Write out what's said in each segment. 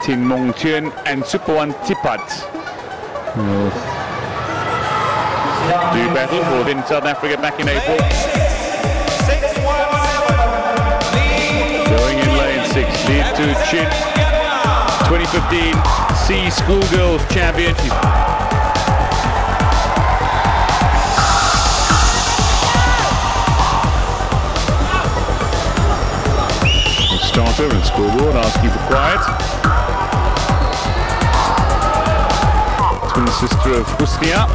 Tin Mong Chuen and Supawan Tipat. Do battle for in South Africa back in April. Going in lane 6, Lê Tú Chinh, 2015 C Schoolgirls Championship. Starter and scoreboard asking for quiet. Twin sister of Husnia.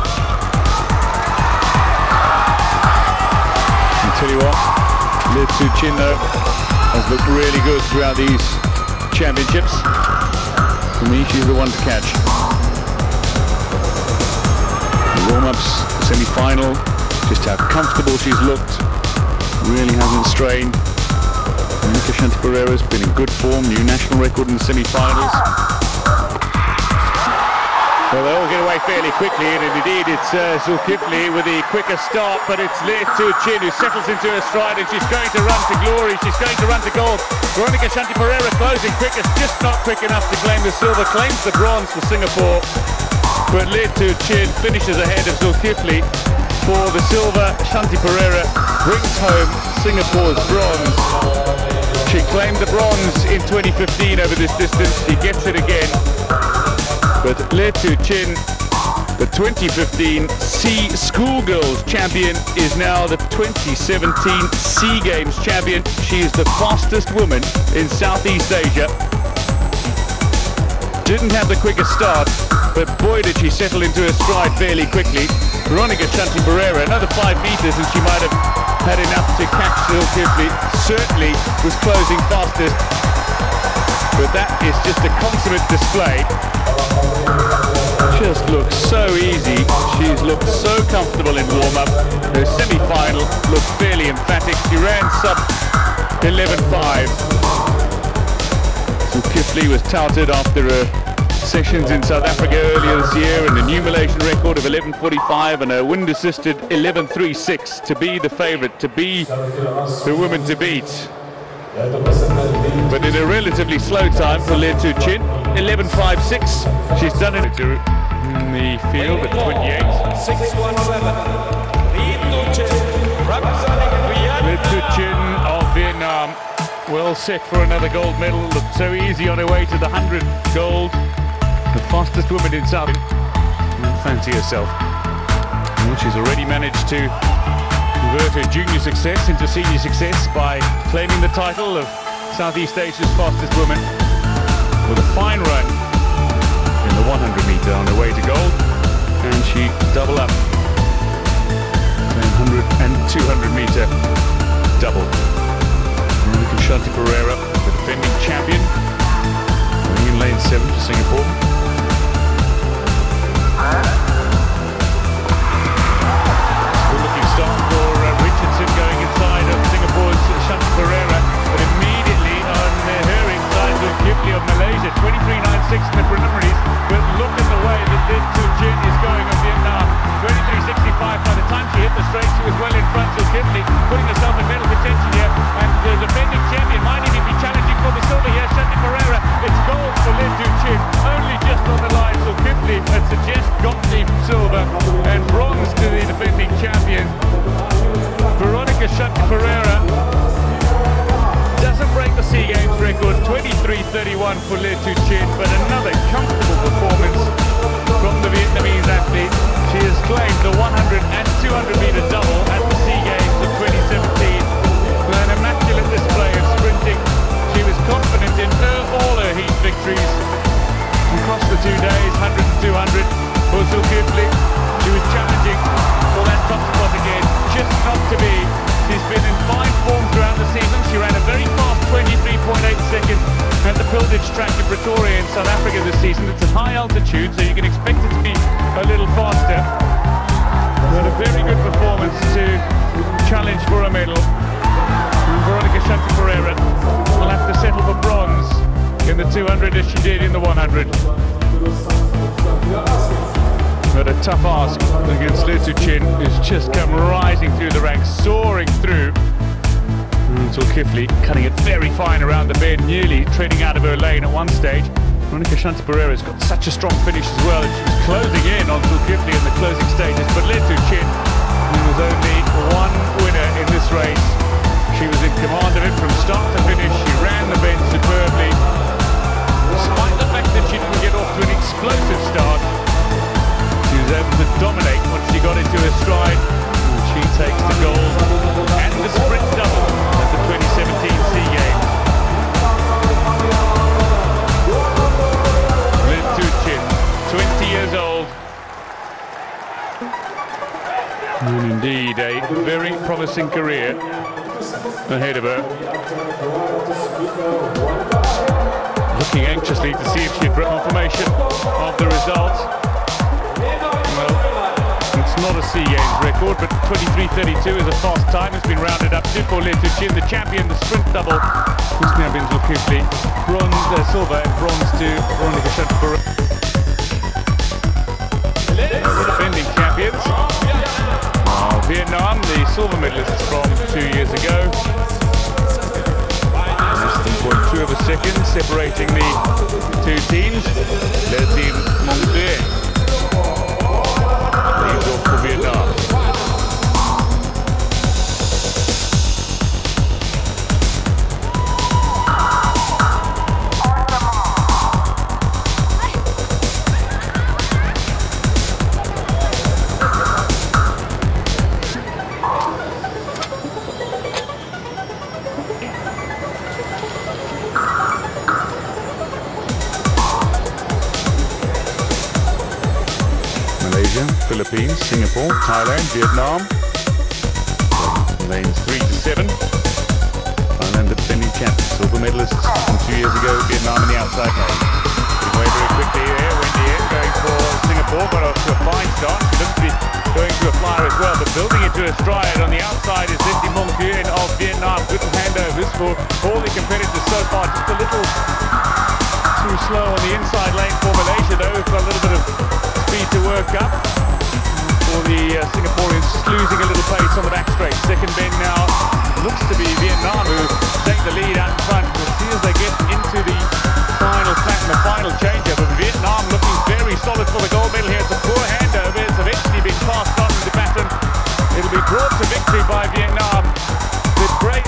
I'll tell you what, Lê Tú Chinh though has looked really good throughout these championships. For me, she's the one to catch. The warm-ups, semi-final, just how comfortable she's looked. Really hasn't strained. Shanti Pereira's been in good form, new national record in the semi-finals. Well, they all get away fairly quickly, and indeed it's Zulkifli with the quicker start, but it's Lê Tú Chinh who settles into her stride, and she's going to run to glory, she's going to run to gold. Veronica Shanti Pereira closing quickest, just not quick enough to claim the silver, claims the bronze for Singapore. But Lê Tú Chinh finishes ahead of Zulkifli for the silver. Shanti Pereira brings home Singapore's bronze. She claimed the bronze in 2015 over this distance. She gets it again. But Lê Tú Chinh, the 2015 C Schoolgirls champion, is now the 2017 SEA Games champion. She is the fastest woman in Southeast Asia. Didn't have the quickest start, but boy did she settle into her stride fairly quickly. Veronica Shanti Pereira, another 5 meters and she might have had enough to catch Zulkifli. Certainly was closing fastest, but that is just a consummate display. Just looks so easy. She's looked so comfortable in warm-up. Her semi-final looked fairly emphatic. She ran sub 11.5. Zulkifli was touted after her sessions in South Africa earlier this year, and a new Malaysian record of 11.45 and a wind-assisted 11.36 to be the favourite, to be the woman to beat. But in a relatively slow time for Lê Tú Chinh, 11.56, she's done it in the field at 28. 617. Lê Tú Chinh of Vietnam, well set for another gold medal. Looked so easy on her way to the 100 gold. The fastest woman in South. Fancy herself. Well, she's already managed to convert her junior success into senior success by claiming the title of Southeast Asia's fastest woman with a fine run in the 100 meter on her way to gold, and she double up 100 and 200 meter double. Veronica Shanti Pereira, the defending champion, going in lane 7 for Singapore. Good-looking start for Richardson going inside of Singapore's Shanti Pereira, but immediately on her inside Zulkifli of Malaysia, 23.96 in the preliminaries. But look at the way that Lê Tú Chinh is going of Vietnam, 23.65. By the time she hit the straight, she was well in front. Zulkifli putting herself in medal contention here, and the defending champion might even be challenging for the silver here. Shanti Pereira, it's gold for Lê Tú Chinh, only just on the line. Zulkifli had suggest got the silver, and bronze to the defending champion. Veronica Shanti Pereira doesn't break the SEA Games record, 23.31 for Lê Tú Chinh, but another comfortable performance from the Vietnamese athlete. She has claimed the 100 and 200 meter double at the SEA Games of 2017 with an immaculate display of sprinting. She was confident in all her heat victories across the 2 days, 100 and 200. For Zulkifli, she was challenging for that top spot again, just not to be. She's been in fine form throughout the season. She ran a very fast 23.8 seconds at the Pilgridge track in Pretoria in South Africa this season. It's at high altitude, so you can expect it to be a little faster. But a very good performance to challenge for a medal. And Veronica Shanti Pereira will have to settle for bronze in the 200 as she did in the 100. But a tough ask against Lê Tú Chinh, who's just come rising through the ranks, soaring through. Zulkifli cutting it very fine around the bend, nearly treading out of her lane at one stage. Pereira's got such a strong finish as well, and she was closing in on Zulkifli in the closing stages, but Lê Tú Chinh, who was only one winner in this race, she was in command of it from start to finish. She ran the bend superbly, despite the fact that she didn't get off to an explosive start. She was able to dominate once she got into her stride, and she takes the gold and the sprint double at the 2017 SEA Games. Lê Tú Chinh, 20 years old, and indeed a very promising career ahead of her. Looking anxiously to see if she'd bring confirmation of the result. Well, it's not a SEA Games record, but 23:32 is a fast time. It's been rounded up to for Lê Tú Chinh, the champion, the sprint double. Zulkifli, bronze, silver and bronze to Pereira. The defending champions are Vietnam, the silver medalists from 2 years ago. Less than 0.2 of a second separating the two teams. Their team Mondier leads off for Vietnam. Malaysia, Philippines, Singapore, Thailand, Vietnam. Lanes 3 to 7. Thailand, the defending champions, silver medalists from 2 years ago. Vietnam in the outside lane. Getting away very quickly here. Wendy in going for Singapore, got off to a fine start. She looks to be going to a flyer as well, but building into a stride. On the outside is Lê Tú Chinh of Vietnam. Good handovers for all the competitors so far. Just a little too slow on the inside lane for Malaysia, though. We've got a little bit of speed to work up for the Singaporeans, losing a little pace on the back straight. Second bend now looks to be Vietnam who take the lead out in front. We'll see as they get into the final flat and the final changeover. But Vietnam looking very solid for the gold medal here. It's a poor handover. It's eventually been passed on to the baton. It'll be brought to victory by Vietnam.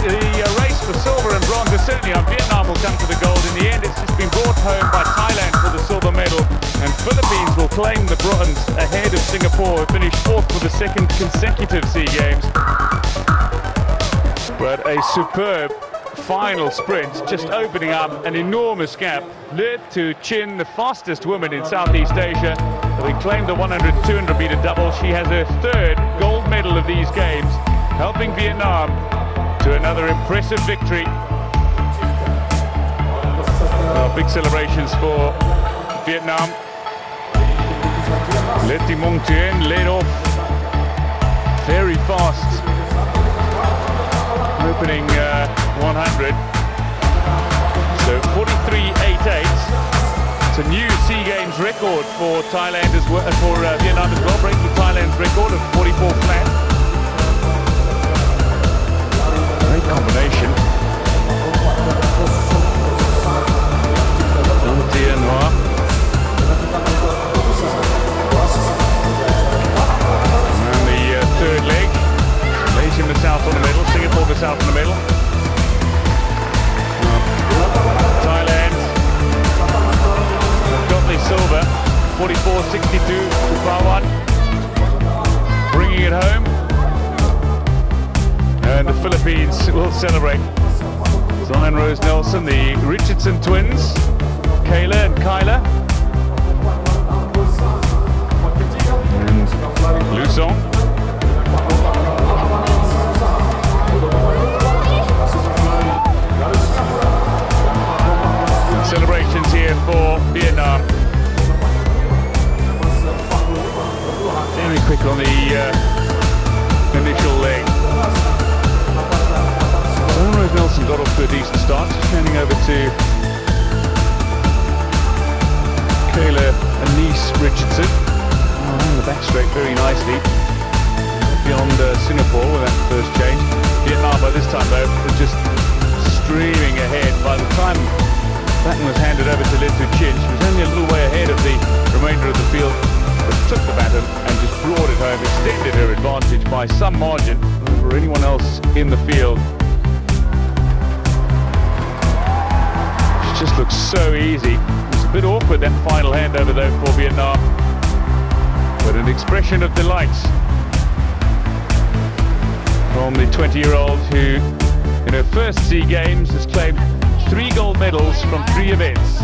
The race for silver and bronze is certainly on. Vietnam will come to the gold. In the end, it's just been brought home by Thailand for the silver medal, and Philippines will claim the bronze ahead of Singapore, who finished fourth for the second consecutive SEA Games. But a superb final sprint, just opening up an enormous gap. Lê Tú Chinh, the fastest woman in Southeast Asia, having claimed the 100-200 meter double. She has her third gold medal of these games, helping Vietnam to another impressive victory. Big celebrations for Vietnam. Lê Tú Chinh led off very fast, opening 100. So 43.88. It's a new SEA Games record for Thailand as well, for Vietnam as well, breaking Thailand's record of 44 flat. Great combination. And the third leg. Malaysia miss out on the medal, Singapore miss out on the medal. Thailand got the silver, 44.62 to Pawan, bringing it home. And the Philippines will celebrate. Zion Rose Nelson, the Richardson twins, Kayla and Kyla, and Lusong. Celebrations here for Vietnam. Very quick on the initial leg. Rose Nelson got off to a decent start, turning over to Kayla Anise Richardson. On the back straight very nicely. Beyond Singapore with that first change. Vietnam by this time though was just streaming ahead. By the time baton was handed over to Lê Tú Chinh, she was by some margin over anyone else in the field. It just looks so easy. It's a bit awkward, that final handover though for Vietnam, but an expression of delight from the 20-year-old who in her first SEA Games has claimed 3 gold medals from 3 events.